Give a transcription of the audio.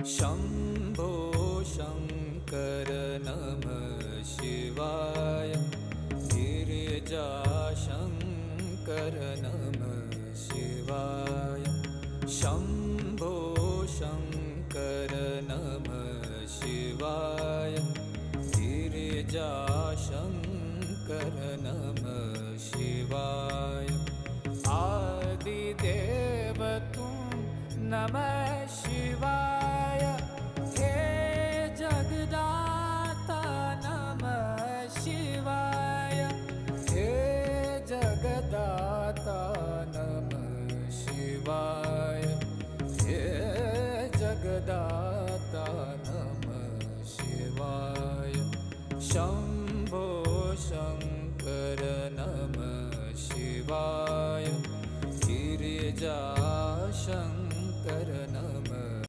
शम्भो शङ्कर नमः शिवाय। गिरिजाशङ्कर नमः शिवाय। शम्भो शङ्कर नमः शिवाय। गिरिजाशङ्कर नमः शिवाय। आदिदेव तुम नमः शिवाय। हे जगदाता नमः शिवाय। हे जगदाता नमः शिवाय। हे जगदाता नमः शिवाय।